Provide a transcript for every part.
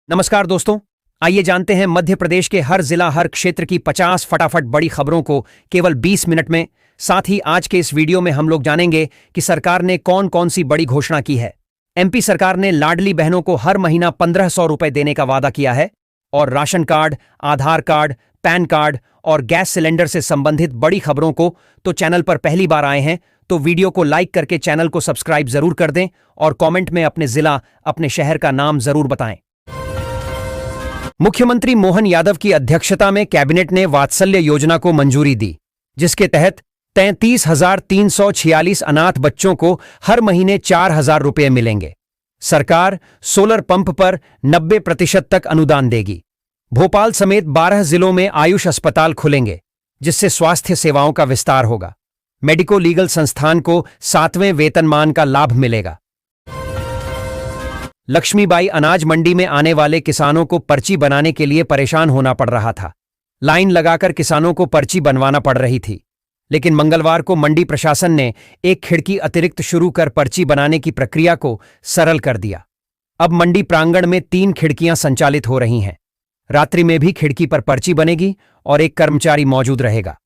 नमस्कार दोस्तों, आइए जानते हैं मध्य प्रदेश के हर जिला हर क्षेत्र की 50 फटाफट बड़ी खबरों को केवल 20 मिनट में। साथ ही आज के इस वीडियो में हम लोग जानेंगे कि सरकार ने कौन कौन सी बड़ी घोषणा की है। एमपी सरकार ने लाडली बहनों को हर महीना 1500 रुपए देने का वादा किया है और राशन कार्ड, आधार कार्ड, पैन कार्ड और गैस सिलेंडर से संबंधित बड़ी खबरों को तो चैनल पर पहली बार आए हैं तो वीडियो को लाइक करके चैनल को सब्सक्राइब जरूर कर दें और कमेंट में अपने जिला, अपने शहर का नाम जरूर बताएं। मुख्यमंत्री मोहन यादव की अध्यक्षता में कैबिनेट ने वात्सल्य योजना को मंजूरी दी, जिसके तहत 33,346 अनाथ बच्चों को हर महीने 4,000 रुपये मिलेंगे। सरकार सोलर पंप पर 90% तक अनुदान देगी। भोपाल समेत 12 जिलों में आयुष अस्पताल खुलेंगे, जिससे स्वास्थ्य सेवाओं का विस्तार होगा। मेडिको लीगल संस्थान को 7वें वेतनमान का लाभ मिलेगा। लक्ष्मीबाई अनाज मंडी में आने वाले किसानों को पर्ची बनाने के लिए परेशान होना पड़ रहा था। लाइन लगाकर किसानों को पर्ची बनवाना पड़ रही थी, लेकिन मंगलवार को मंडी प्रशासन ने एक खिड़की अतिरिक्त शुरू कर पर्ची बनाने की प्रक्रिया को सरल कर दिया। अब मंडी प्रांगण में 3 खिड़कियां संचालित हो रही हैं। रात्रि में भी खिड़की पर पर्ची बनेगी और एक कर्मचारी मौजूद रहेगा।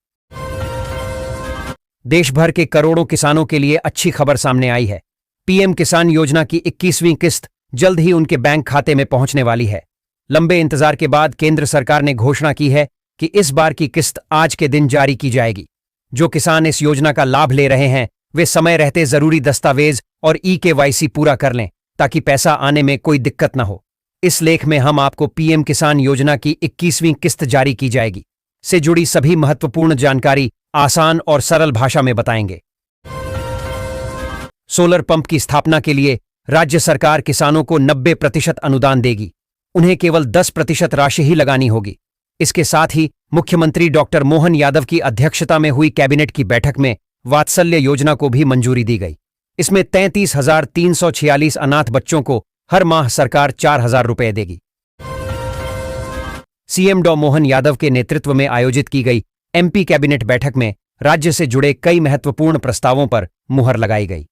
देश भर के करोड़ों किसानों के लिए अच्छी खबर सामने आई है। पीएम किसान योजना की 21वीं किस्त जल्द ही उनके बैंक खाते में पहुंचने वाली है। लंबे इंतजार के बाद केंद्र सरकार ने घोषणा की है कि इस बार की किस्त आज के दिन जारी की जाएगी। जो किसान इस योजना का लाभ ले रहे हैं वे समय रहते जरूरी दस्तावेज और ई-केवाईसी पूरा कर लें ताकि पैसा आने में कोई दिक्कत न हो। इस लेख में हम आपको पीएम किसान योजना की 21वीं किस्त जारी की जाएगी से जुड़ी सभी महत्वपूर्ण जानकारी आसान और सरल भाषा में बताएंगे। सोलर पंप की स्थापना के लिए राज्य सरकार किसानों को 90% अनुदान देगी। उन्हें केवल 10% राशि ही लगानी होगी। इसके साथ ही मुख्यमंत्री डॉक्टर मोहन यादव की अध्यक्षता में हुई कैबिनेट की बैठक में वात्सल्य योजना को भी मंजूरी दी गई। इसमें 33,346 अनाथ बच्चों को हर माह सरकार 4,000 रुपये देगी। सीएम डॉ मोहन यादव के नेतृत्व में आयोजित की गई एमपी कैबिनेट बैठक में राज्य से जुड़े कई महत्वपूर्ण प्रस्तावों पर मुहर लगाई गई।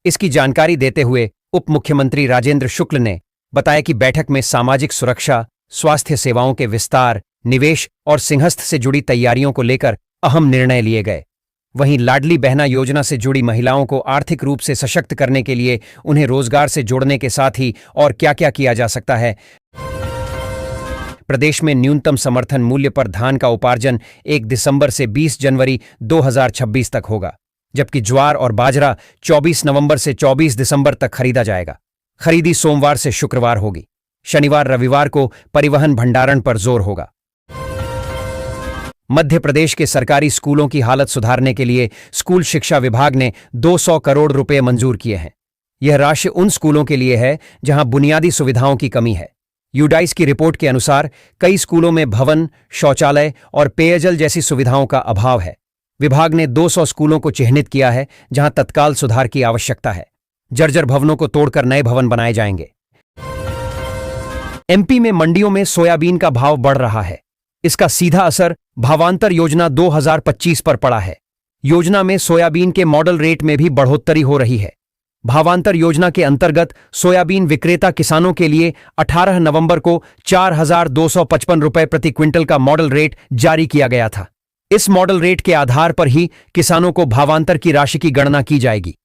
इसकी जानकारी देते हुए उप मुख्यमंत्री राजेंद्र शुक्ल ने बताया कि बैठक में सामाजिक सुरक्षा, स्वास्थ्य सेवाओं के विस्तार, निवेश और सिंहस्थ से जुड़ी तैयारियों को लेकर अहम निर्णय लिए गए। वहीं लाडली बहना योजना से जुड़ी महिलाओं को आर्थिक रूप से सशक्त करने के लिए उन्हें रोजगार से जोड़ने के साथ ही और क्या क्या किया जा सकता है। प्रदेश में न्यूनतम समर्थन मूल्य पर धान का उपार्जन 1 दिसंबर से 20 जनवरी 2026 तक होगा, जबकि ज्वार और बाजरा 24 नवंबर से 24 दिसंबर तक खरीदा जाएगा। खरीदी सोमवार से शुक्रवार होगी। शनिवार रविवार को परिवहन भंडारण पर जोर होगा। मध्य प्रदेश के सरकारी स्कूलों की हालत सुधारने के लिए स्कूल शिक्षा विभाग ने 200 करोड़ रुपए मंजूर किए हैं। यह राशि उन स्कूलों के लिए है जहां बुनियादी सुविधाओं की कमी है। यूडाइस की रिपोर्ट के अनुसार कई स्कूलों में भवन, शौचालय और पेयजल जैसी सुविधाओं का अभाव है। विभाग ने 200 स्कूलों को चिह्नित किया है जहां तत्काल सुधार की आवश्यकता है। जर्जर भवनों को तोड़कर नए भवन बनाए जाएंगे। एमपी में मंडियों में सोयाबीन का भाव बढ़ रहा है। इसका सीधा असर भावांतर योजना 2025 पर पड़ा है। योजना में सोयाबीन के मॉडल रेट में भी बढ़ोतरी हो रही है। भावांतर योजना के अंतर्गत सोयाबीन विक्रेता किसानों के लिए 18 नवंबर को 4,255 रुपये प्रति क्विंटल का मॉडल रेट जारी किया गया था। इस मॉडल रेट के आधार पर ही किसानों को भावांतर की राशि की गणना की जाएगी।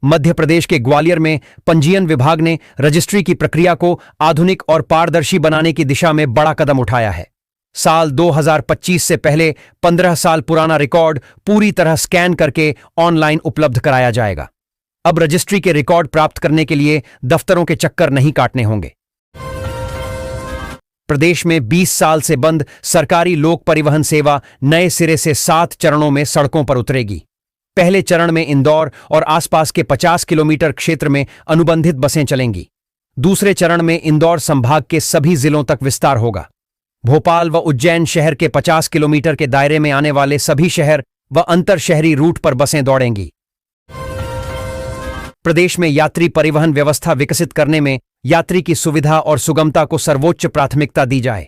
मध्य प्रदेश के ग्वालियर में पंजीयन विभाग ने रजिस्ट्री की प्रक्रिया को आधुनिक और पारदर्शी बनाने की दिशा में बड़ा कदम उठाया है। साल 2025 से पहले 15 साल पुराना रिकॉर्ड पूरी तरह स्कैन करके ऑनलाइन उपलब्ध कराया जाएगा। अब रजिस्ट्री के रिकॉर्ड प्राप्त करने के लिए दफ्तरों के चक्कर नहीं काटने होंगे। प्रदेश में 20 साल से बंद सरकारी लोक परिवहन सेवा नए सिरे से 7 चरणों में सड़कों पर उतरेगी। पहले चरण में इंदौर और आसपास के 50 किलोमीटर क्षेत्र में अनुबंधित बसें चलेंगी। दूसरे चरण में इंदौर संभाग के सभी जिलों तक विस्तार होगा। भोपाल व उज्जैन शहर के 50 किलोमीटर के दायरे में आने वाले सभी शहर व अंतर शहरी रूट पर बसें दौड़ेंगी। प्रदेश में यात्री परिवहन व्यवस्था विकसित करने में यात्री की सुविधा और सुगमता को सर्वोच्च प्राथमिकता दी जाए।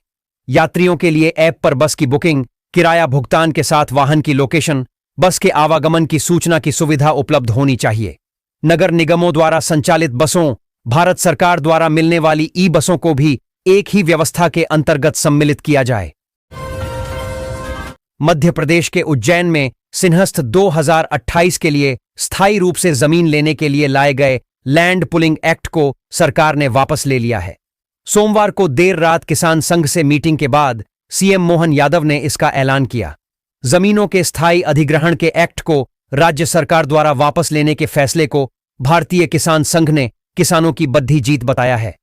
यात्रियों के लिए ऐप पर बस की बुकिंग, किराया भुगतान के साथ वाहन की लोकेशन, बस के आवागमन की सूचना की सुविधा उपलब्ध होनी चाहिए। नगर निगमों द्वारा संचालित बसों भारत सरकार द्वारा मिलने वाली ई बसों को भी एक ही व्यवस्था के अंतर्गत सम्मिलित किया जाए। मध्य प्रदेश के उज्जैन में सिंहस्थ 2028 के लिए स्थायी रूप से जमीन लेने के लिए लाए गए लैंड पुलिंग एक्ट को सरकार ने वापस ले लिया है। सोमवार को देर रात किसान संघ से मीटिंग के बाद सीएम मोहन यादव ने इसका ऐलान किया। जमीनों के स्थायी अधिग्रहण के एक्ट को राज्य सरकार द्वारा वापस लेने के फैसले को भारतीय किसान संघ ने किसानों की बद्धी जीत बताया है।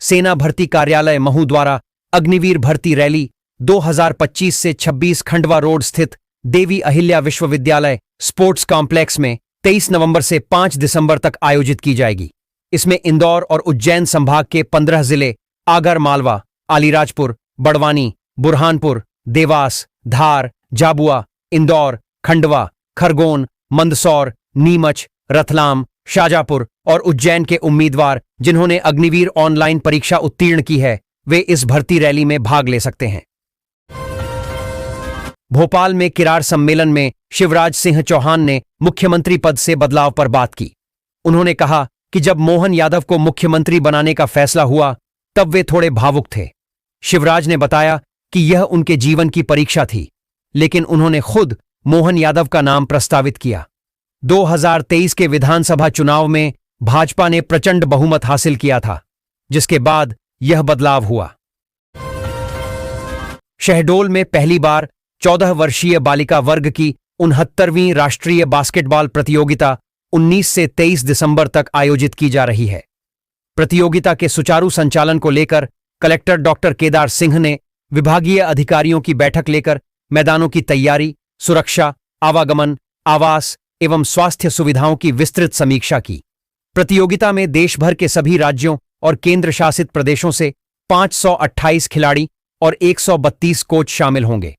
सेना भर्ती कार्यालय महू द्वारा अग्निवीर भर्ती रैली 2025 से 26 खंडवा रोड स्थित देवी अहिल्या विश्वविद्यालय स्पोर्ट्स कॉम्प्लेक्स में 23 नवंबर से 5 दिसंबर तक आयोजित की जाएगी। इसमें इंदौर और उज्जैन संभाग के 15 जिले आगर मालवा, अलीराजपुर, बड़वानी, बुरहानपुर, देवास, धार, झाबुआ, इंदौर, खंडवा, खरगोन, मंदसौर, नीमच, रतलाम, शाजापुर और उज्जैन के उम्मीदवार जिन्होंने अग्निवीर ऑनलाइन परीक्षा उत्तीर्ण की है वे इस भर्ती रैली में भाग ले सकते हैं। भोपाल में किरार सम्मेलन में शिवराज सिंह चौहान ने मुख्यमंत्री पद से बदलाव पर बात की। उन्होंने कहा कि जब मोहन यादव को मुख्यमंत्री बनाने का फैसला हुआ तब वे थोड़े भावुक थे। शिवराज ने बताया कि यह उनके जीवन की परीक्षा थी, लेकिन उन्होंने खुद मोहन यादव का नाम प्रस्तावित किया। 2023 के विधानसभा चुनाव में भाजपा ने प्रचंड बहुमत हासिल किया था, जिसके बाद यह बदलाव हुआ। शहडोल में पहली बार 14 वर्षीय बालिका वर्ग की 69वीं राष्ट्रीय बास्केटबॉल प्रतियोगिता 19 से 23 दिसंबर तक आयोजित की जा रही है। प्रतियोगिता के सुचारू संचालन को लेकर कलेक्टर डॉक्टर केदार सिंह ने विभागीय अधिकारियों की बैठक लेकर मैदानों की तैयारी, सुरक्षा, आवागमन, आवास एवं स्वास्थ्य सुविधाओं की विस्तृत समीक्षा की। प्रतियोगिता में देश भर के सभी राज्यों और केंद्र शासित प्रदेशों से 528 खिलाड़ी और 132 कोच शामिल होंगे।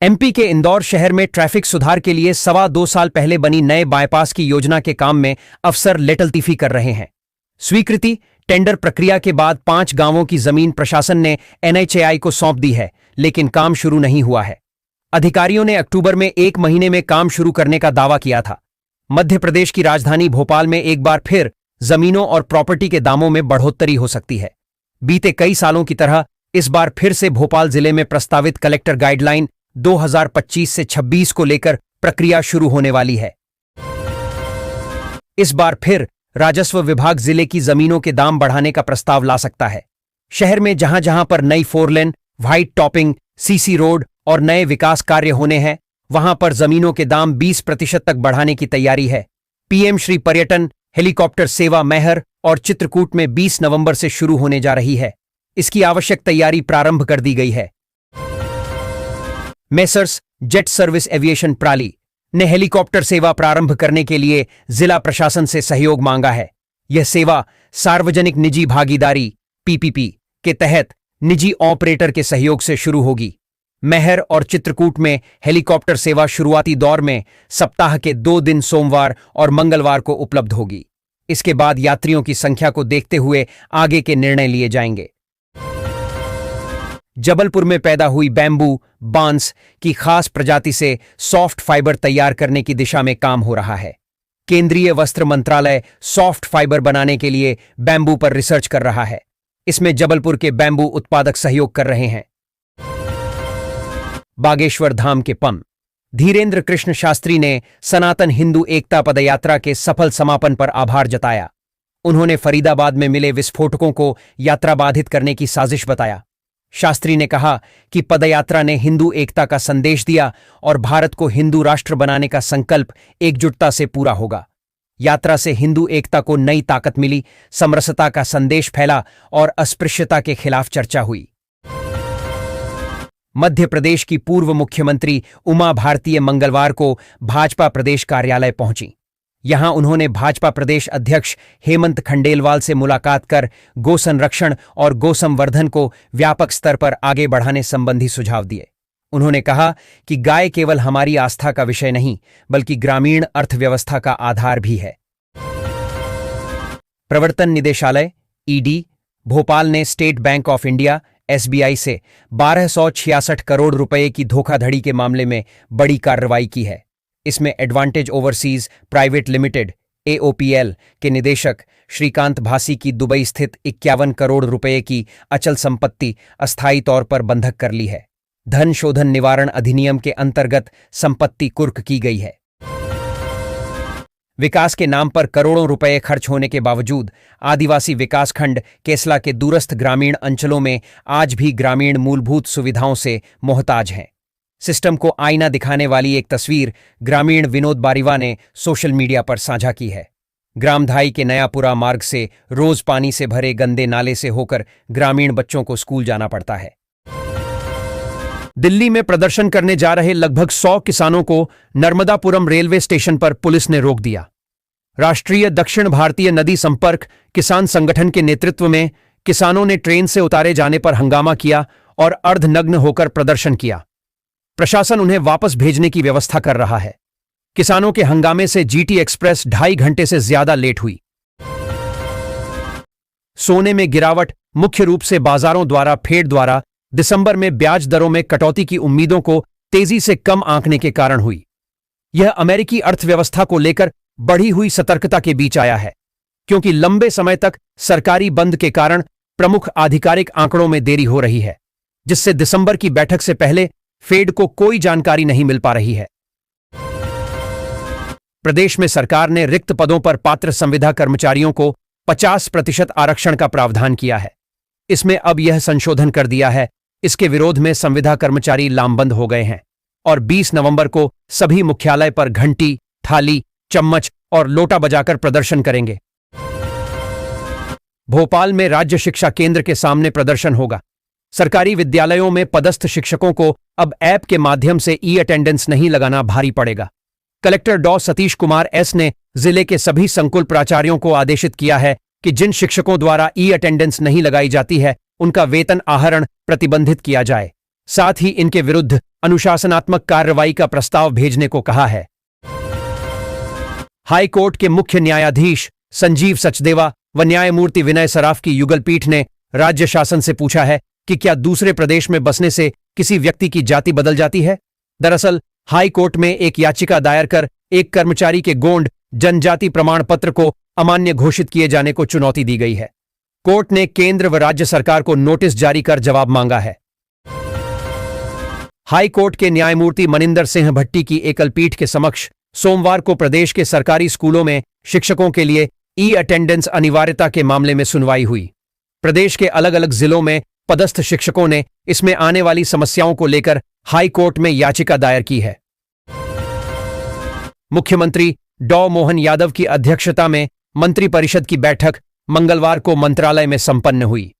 एमपी के इंदौर शहर में ट्रैफिक सुधार के लिए 2.25 साल पहले बनी नए बाईपास की योजना के काम में अफसर लेटलतीफी कर रहे हैं। स्वीकृति टेंडर प्रक्रिया के बाद 5 गांवों की जमीन प्रशासन ने एनएचएआई को सौंप दी है, लेकिन काम शुरू नहीं हुआ है। अधिकारियों ने अक्टूबर में 1 महीने में काम शुरू करने का दावा किया था। मध्य प्रदेश की राजधानी भोपाल में एक बार फिर जमीनों और प्रॉपर्टी के दामों में बढ़ोतरी हो सकती है। बीते कई सालों की तरह इस बार फिर से भोपाल जिले में प्रस्तावित कलेक्टर गाइडलाइन 2025 से 26 को लेकर प्रक्रिया शुरू होने वाली है। इस बार फिर राजस्व विभाग जिले की जमीनों के दाम बढ़ाने का प्रस्ताव ला सकता है। शहर में जहां जहां पर नई 4 लेन, व्हाइट टॉपिंग, सीसी रोड और नए विकास कार्य होने हैं, वहां पर जमीनों के दाम 20% तक बढ़ाने की तैयारी है। पीएम श्री पर्यटन हेलीकॉप्टर सेवा मैहर और चित्रकूट में 20 नवंबर से शुरू होने जा रही है। इसकी आवश्यक तैयारी प्रारंभ कर दी गई है। मेसर्स जेट सर्विस एविएशन प्राली ने हेलीकॉप्टर सेवा प्रारंभ करने के लिए जिला प्रशासन से सहयोग मांगा है। यह सेवा सार्वजनिक निजी भागीदारी पीपीपी के तहत निजी ऑपरेटर के सहयोग से शुरू होगी। मैहर और चित्रकूट में हेलीकॉप्टर सेवा शुरुआती दौर में सप्ताह के 2 दिन सोमवार और मंगलवार को उपलब्ध होगी। इसके बाद यात्रियों की संख्या को देखते हुए आगे के निर्णय लिए जाएंगे। जबलपुर में पैदा हुई बैम्बू बांस की खास प्रजाति से सॉफ्ट फाइबर तैयार करने की दिशा में काम हो रहा है। केंद्रीय वस्त्र मंत्रालय सॉफ्ट फाइबर बनाने के लिए बैम्बू पर रिसर्च कर रहा है। इसमें जबलपुर के बैम्बू उत्पादक सहयोग कर रहे हैं। बागेश्वर धाम के पम धीरेन्द्र कृष्ण शास्त्री ने सनातन हिंदू एकता पदयात्रा के सफल समापन पर आभार जताया। उन्होंने फरीदाबाद में मिले विस्फोटकों को यात्रा बाधित करने की साजिश बताया। शास्त्री ने कहा कि पदयात्रा ने हिंदू एकता का संदेश दिया और भारत को हिंदू राष्ट्र बनाने का संकल्प एकजुटता से पूरा होगा। यात्रा से हिंदू एकता को नई ताकत मिली, समरसता का संदेश फैला और अस्पृश्यता के खिलाफ चर्चा हुई। मध्य प्रदेश की पूर्व मुख्यमंत्री उमा भारतीय मंगलवार को भाजपा प्रदेश कार्यालय पहुंची। यहां उन्होंने भाजपा प्रदेश अध्यक्ष हेमंत खंडेलवाल से मुलाकात कर गो संरक्षण और गो संवर्धन को व्यापक स्तर पर आगे बढ़ाने संबंधी सुझाव दिए। उन्होंने कहा कि गाय केवल हमारी आस्था का विषय नहीं, बल्कि ग्रामीण अर्थव्यवस्था का आधार भी है। प्रवर्तन निदेशालय ईडी भोपाल ने state bank of India SBI से 1266 करोड़ रुपए की धोखाधड़ी के मामले में बड़ी कार्रवाई की है। इसमें advantage overseas private limited AOPL के निदेशक श्रीकांत भासी की दुबई स्थित 51 करोड़ रुपए की अचल संपत्ति अस्थायी तौर पर बंधक कर ली है। धन शोधन निवारण अधिनियम के अंतर्गत संपत्ति कुर्क की गई है। विकास के नाम पर करोड़ों रुपए खर्च होने के बावजूद आदिवासी विकासखंड केसला के दूरस्थ ग्रामीण अंचलों में आज भी ग्रामीण मूलभूत सुविधाओं से मोहताज हैं। सिस्टम को आईना दिखाने वाली एक तस्वीर ग्रामीण विनोद बारिवा ने सोशल मीडिया पर साझा की है। ग्रामधाई के नयापुरा मार्ग से रोज पानी से भरे गंदे नाले से होकर ग्रामीण बच्चों को स्कूल जाना पड़ता है। दिल्ली में प्रदर्शन करने जा रहे लगभग 100 किसानों को नर्मदापुरम रेलवे स्टेशन पर पुलिस ने रोक दिया। राष्ट्रीय दक्षिण भारतीय नदी संपर्क किसान संगठन के नेतृत्व में किसानों ने ट्रेन से उतारे जाने पर हंगामा किया और अर्धनग्न होकर प्रदर्शन किया। प्रशासन उन्हें वापस भेजने की व्यवस्था कर रहा है। किसानों के हंगामे से जीटी एक्सप्रेस 2.5 घंटे से ज्यादा लेट हुई। सोने में गिरावट मुख्य रूप से बाजारों द्वारा फेड द्वारा दिसंबर में ब्याज दरों में कटौती की उम्मीदों को तेजी से कम आंकने के कारण हुई। यह अमेरिकी अर्थव्यवस्था को लेकर बढ़ी हुई सतर्कता के बीच आया है, क्योंकि लंबे समय तक सरकारी बंद के कारण प्रमुख आधिकारिक आंकड़ों में देरी हो रही है, जिससे दिसंबर की बैठक से पहले फेड को कोई जानकारी नहीं मिल पा रही है। प्रदेश में सरकार ने रिक्त पदों पर पात्र संविदा कर्मचारियों को 50% आरक्षण का प्रावधान किया है। इसमें अब यह संशोधन कर दिया है। इसके विरोध में संविदा कर्मचारी लामबंद हो गए हैं और 20 नवंबर को सभी मुख्यालय पर घंटी, थाली, चम्मच और लोटा बजाकर प्रदर्शन करेंगे। भोपाल में राज्य शिक्षा केंद्र के सामने प्रदर्शन होगा। सरकारी विद्यालयों में पदस्थ शिक्षकों को अब ऐप के माध्यम से ई-अटेंडेंस नहीं लगाना भारी पड़ेगा। कलेक्टर डॉ सतीश कुमार एस ने जिले के सभी संकुल प्राचार्यों को आदेशित किया है कि जिन शिक्षकों द्वारा ई-अटेंडेंस नहीं लगाई जाती है, उनका वेतन आहरण प्रतिबंधित किया जाए। साथ ही इनके विरुद्ध अनुशासनात्मक कार्रवाई का प्रस्ताव भेजने को कहा है। हाई कोर्ट के मुख्य न्यायाधीश संजीव सचदेवा व न्यायमूर्ति विनय सराफ की युगल पीठ ने राज्य शासन से पूछा है कि क्या दूसरे प्रदेश में बसने से किसी व्यक्ति की जाति बदल जाती है। दरअसल हाई कोर्ट में एक याचिका दायर कर एक कर्मचारी के गोंड जनजाति प्रमाण पत्र को अमान्य घोषित किए जाने को चुनौती दी गई है। कोर्ट ने केंद्र व राज्य सरकार को नोटिस जारी कर जवाब मांगा है। हाई कोर्ट के न्यायमूर्ति मनिंदर सिंह भट्टी की एकल पीठ के समक्ष सोमवार को प्रदेश के सरकारी स्कूलों में शिक्षकों के लिए ई-अटेंडेंस अनिवार्यता के मामले में सुनवाई हुई। प्रदेश के अलग अलग जिलों में पदस्थ शिक्षकों ने इसमें आने वाली समस्याओं को लेकर हाई कोर्ट में याचिका दायर की है। मुख्यमंत्री डॉ मोहन यादव की अध्यक्षता में मंत्रिपरिषद की बैठक मंगलवार को मंत्रालय में संपन्न हुई।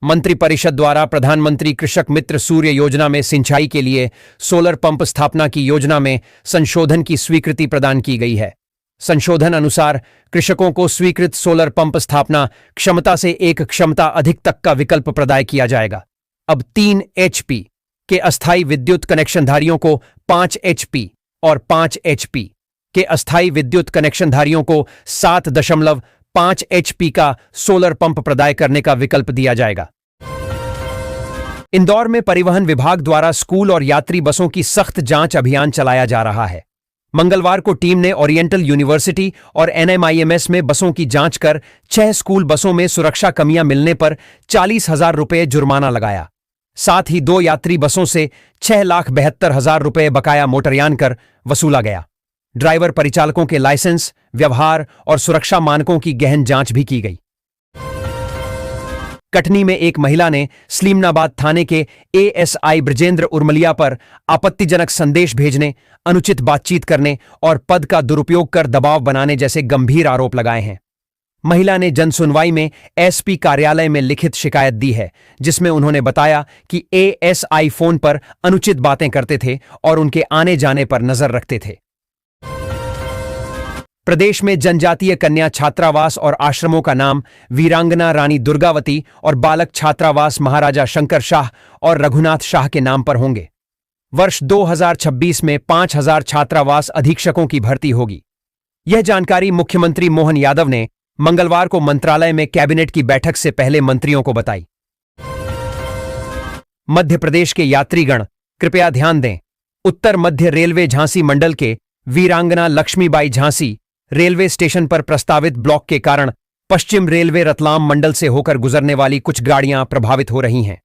मंत्रिपरिषद द्वारा प्रधानमंत्री कृषक मित्र सूर्य योजना में सिंचाई के लिए सोलर पंप स्थापना की योजना में संशोधन की स्वीकृति प्रदान की गई है। संशोधन अनुसार कृषकों को स्वीकृत सोलर पंप स्थापना क्षमता से एक क्षमता अधिक तक का विकल्प प्रदान किया जाएगा। अब 3 HP के अस्थायी विद्युत कनेक्शनधारियों को 5 HP और 5 HP के अस्थायी विद्युत कनेक्शनधारियों को 7.5 HP का सोलर पंप प्रदान करने का विकल्प दिया जाएगा। इंदौर में परिवहन विभाग द्वारा स्कूल और यात्री बसों की सख्त जांच अभियान चलाया जा रहा है। मंगलवार को टीम ने ओरिएंटल यूनिवर्सिटी और NMIMS में बसों की जांच कर 6 स्कूल बसों में सुरक्षा कमियां मिलने पर 40,000 रुपये जुर्माना लगाया। साथ ही 2 यात्री बसों से 6,72,000 रुपये बकाया मोटरयान कर वसूला गया। ड्राइवर परिचालकों के लाइसेंस, व्यवहार और सुरक्षा मानकों की गहन जांच भी की गई। कटनी में एक महिला ने सलीमनाबाद थाने के ASI ब्रजेंद्र उर्मलिया पर आपत्तिजनक संदेश भेजने, अनुचित बातचीत करने और पद का दुरुपयोग कर दबाव बनाने जैसे गंभीर आरोप लगाए हैं। महिला ने जनसुनवाई में SP कार्यालय में लिखित शिकायत दी है, जिसमें उन्होंने बताया कि ASI फोन पर अनुचित बातें करते थे और उनके आने जाने पर नजर रखते थे। प्रदेश में जनजातीय कन्या छात्रावास और आश्रमों का नाम वीरांगना रानी दुर्गावती और बालक छात्रावास महाराजा शंकर शाह और रघुनाथ शाह के नाम पर होंगे। वर्ष 2026 में 5,000 छात्रावास अधीक्षकों की भर्ती होगी। यह जानकारी मुख्यमंत्री मोहन यादव ने मंगलवार को मंत्रालय में कैबिनेट की बैठक से पहले मंत्रियों को बताई। मध्य प्रदेश के यात्रीगण कृपया ध्यान दें। उत्तर मध्य रेलवे झांसी मंडल के वीरांगना लक्ष्मीबाई झांसी रेलवे स्टेशन पर प्रस्तावित ब्लॉक के कारण पश्चिम रेलवे रतलाम मंडल से होकर गुजरने वाली कुछ गाड़ियां प्रभावित हो रही हैं।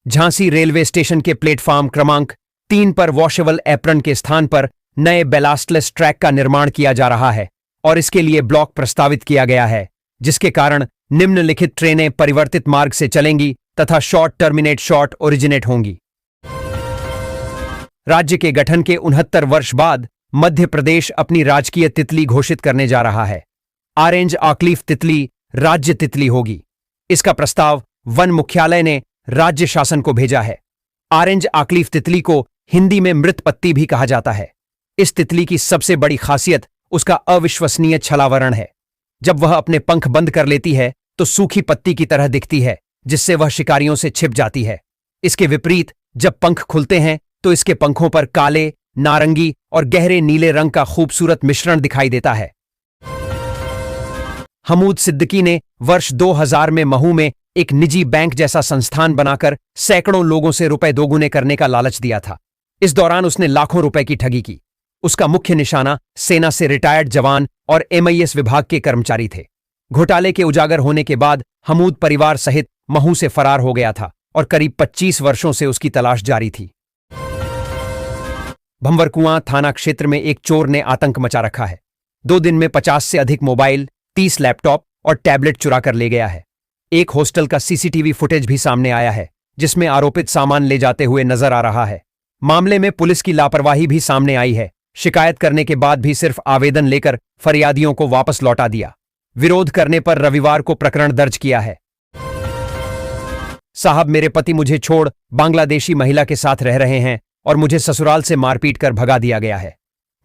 झांसी रेलवे स्टेशन के प्लेटफॉर्म क्रमांक 3 पर वॉशेबल एप्रन के स्थान पर नए बैलास्टलेस ट्रैक का निर्माण किया जा रहा है और इसके लिए ब्लॉक प्रस्तावित किया गया है, जिसके कारण निम्नलिखित ट्रेनें परिवर्तित मार्ग से चलेंगी तथा शॉर्ट टर्मिनेट शॉर्ट ओरिजिनेट होंगी। राज्य के गठन के 69 वर्ष बाद मध्य प्रदेश अपनी राजकीय तितली घोषित करने जा रहा है। ऑरेंज ऑकलीफ तितली राज्य तितली होगी। इसका प्रस्ताव वन मुख्यालय ने राज्य शासन को भेजा है। ऑरेंज ऑकलीफ तितली को हिंदी में मृत पत्ती भी कहा जाता है। इस तितली की सबसे बड़ी खासियत उसका अविश्वसनीय छलावरण है। जब वह अपने पंख बंद कर लेती है तो सूखी पत्ती की तरह दिखती है, जिससे वह शिकारियों से छिप जाती है। इसके विपरीत जब पंख खुलते हैं तो इसके पंखों पर काले, नारंगी और गहरे नीले रंग का खूबसूरत मिश्रण दिखाई देता है। हमूद सिद्दीकी ने वर्ष 2000 में महू में एक निजी बैंक जैसा संस्थान बनाकर सैकड़ों लोगों से रुपए दोगुने करने का लालच दिया था। इस दौरान उसने लाखों रुपए की ठगी की। उसका मुख्य निशाना सेना से रिटायर्ड जवान और MIS विभाग के कर्मचारी थे। घोटाले के उजागर होने के बाद हमूद परिवार सहित महू से फरार हो गया था और करीब 25 वर्षों से उसकी तलाश जारी थी। भंवरकुआं थाना क्षेत्र में एक चोर ने आतंक मचा रखा है। 2 दिन में 50 से अधिक मोबाइल, 30 लैपटॉप और टैबलेट चुरा कर ले गया है। एक हॉस्टल का CCTV फुटेज भी सामने आया है, जिसमें आरोपित सामान ले जाते हुए नजर आ रहा है। मामले में पुलिस की लापरवाही भी सामने आई है। शिकायत करने के बाद भी सिर्फ आवेदन लेकर फरियादियों को वापस लौटा दिया। विरोध करने पर रविवार को प्रकरण दर्ज किया है। साहब, मेरे पति मुझे छोड़ बांग्लादेशी महिला के साथ रह रहे हैं और मुझे ससुराल से मारपीट कर भगा दिया गया है।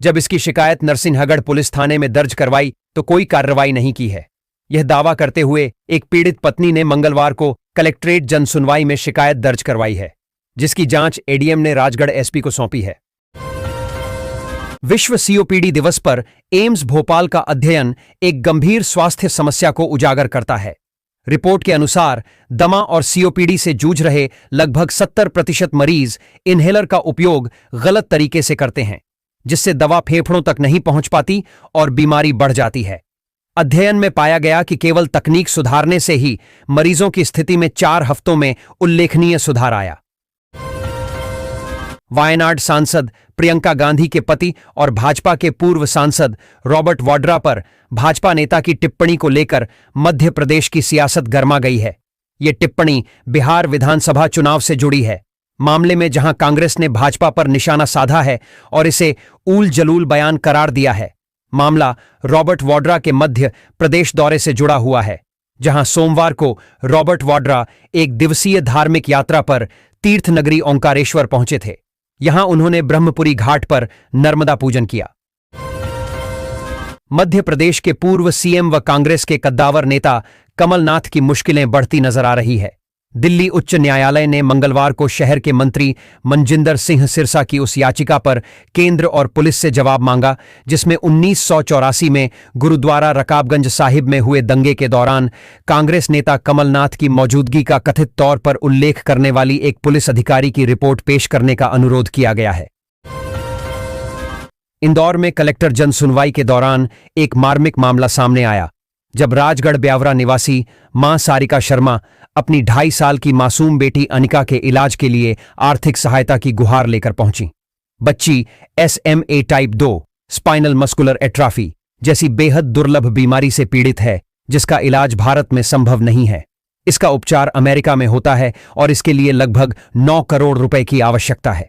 जब इसकी शिकायत नरसिंहगढ़ पुलिस थाने में दर्ज करवाई तो कोई कार्रवाई नहीं की है। यह दावा करते हुए एक पीड़ित पत्नी ने मंगलवार को कलेक्ट्रेट जनसुनवाई में शिकायत दर्ज करवाई है, जिसकी जांच ADM ने राजगढ़ SP को सौंपी है। विश्व COPD दिवस पर एम्स भोपाल का अध्ययन एक गंभीर स्वास्थ्य समस्या को उजागर करता है। रिपोर्ट के अनुसार दमा और COPD से जूझ रहे लगभग 70% मरीज इन्हेलर का उपयोग गलत तरीके से करते हैं, जिससे दवा फेफड़ों तक नहीं पहुंच पाती और बीमारी बढ़ जाती है। अध्ययन में पाया गया कि केवल तकनीक सुधारने से ही मरीजों की स्थिति में 4 हफ्तों में उल्लेखनीय सुधार आया। वायनाड सांसद प्रियंका गांधी के पति और भाजपा के पूर्व सांसद रॉबर्ट वाड्रा पर भाजपा नेता की टिप्पणी को लेकर मध्य प्रदेश की सियासत गर्मा गई है। ये टिप्पणी बिहार विधानसभा चुनाव से जुड़ी है। मामले में जहां कांग्रेस ने भाजपा पर निशाना साधा है और इसे ऊल जलूल बयान करार दिया है। मामला रॉबर्ट वाड्रा के मध्य प्रदेश दौरे से जुड़ा हुआ है, जहां सोमवार को रॉबर्ट वाड्रा एक दिवसीय धार्मिक यात्रा पर तीर्थ नगरी ओंकारेश्वर पहुंचे थे। यहां उन्होंने ब्रह्मपुरी घाट पर नर्मदा पूजन किया। मध्य प्रदेश के पूर्व CM व कांग्रेस के कद्दावर नेता कमलनाथ की मुश्किलें बढ़ती नजर आ रही है। दिल्ली उच्च न्यायालय ने मंगलवार को शहर के मंत्री मनजिंदर सिंह सिरसा की उस याचिका पर केंद्र और पुलिस से जवाब मांगा, जिसमें 1984 में गुरुद्वारा रकाबगंज साहिब में हुए दंगे के दौरान कांग्रेस नेता कमलनाथ की मौजूदगी का कथित तौर पर उल्लेख करने वाली एक पुलिस अधिकारी की रिपोर्ट पेश करने का अनुरोध किया गया है। इंदौर में कलेक्टर जनसुनवाई के दौरान एक मार्मिक मामला सामने आया, जब राजगढ़ ब्यावरा निवासी मां सारिका शर्मा अपनी 2.5 साल की मासूम बेटी अनिका के इलाज के लिए आर्थिक सहायता की गुहार लेकर पहुंची। बच्ची SMA टाइप 2 स्पाइनल मस्कुलर एट्राफी जैसी बेहद दुर्लभ बीमारी से पीड़ित है, जिसका इलाज भारत में संभव नहीं है। इसका उपचार अमेरिका में होता है और इसके लिए लगभग 9 करोड़ रुपए की आवश्यकता है।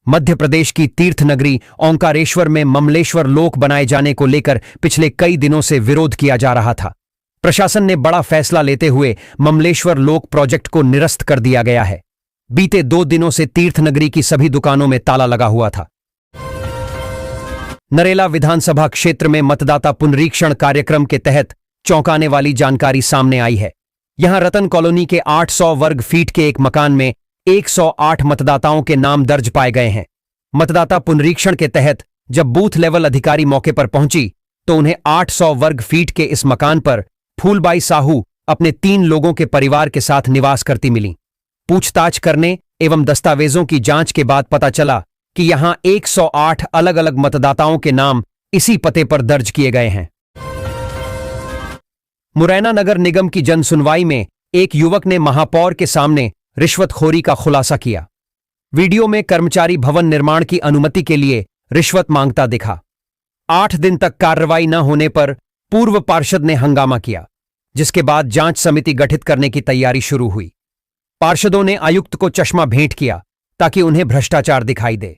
मध्य प्रदेश की तीर्थ नगरी ओंकारेश्वर में ममलेश्वर लोक बनाए जाने को लेकर पिछले कई दिनों से विरोध किया जा रहा था। प्रशासन ने बड़ा फैसला लेते हुए ममलेश्वर लोक प्रोजेक्ट को निरस्त कर दिया गया है। बीते 2 दिनों से तीर्थ नगरी की सभी दुकानों में ताला लगा हुआ था। नरेला विधानसभा क्षेत्र में मतदाता पुनरीक्षण कार्यक्रम के तहत चौंकाने वाली जानकारी सामने आई है। यहां रतन कॉलोनी के 800 वर्ग फीट के एक मकान में 108 मतदाताओं के नाम दर्ज पाए गए हैं। मतदाता पुनरीक्षण के तहत जब बूथ लेवल अधिकारी मौके पर पहुंची तो उन्हें 800 वर्ग फीट के इस मकान पर फूलबाई साहू अपने 3 लोगों के परिवार के साथ निवास करती मिली। पूछताछ करने एवं दस्तावेजों की जांच के बाद पता चला कि यहां 108 अलग अलग मतदाताओं के नाम इसी पते पर दर्ज किए गए हैं। मुरैना नगर निगम की जन सुनवाई में एक युवक ने महापौर के सामने रिश्वतखोरी का खुलासा किया। वीडियो में कर्मचारी भवन निर्माण की अनुमति के लिए रिश्वत मांगता दिखा। 8 दिन तक कार्रवाई न होने पर पूर्व पार्षद ने हंगामा किया, जिसके बाद जांच समिति गठित करने की तैयारी शुरू हुई। पार्षदों ने आयुक्त को चश्मा भेंट किया ताकि उन्हें भ्रष्टाचार दिखाई दे।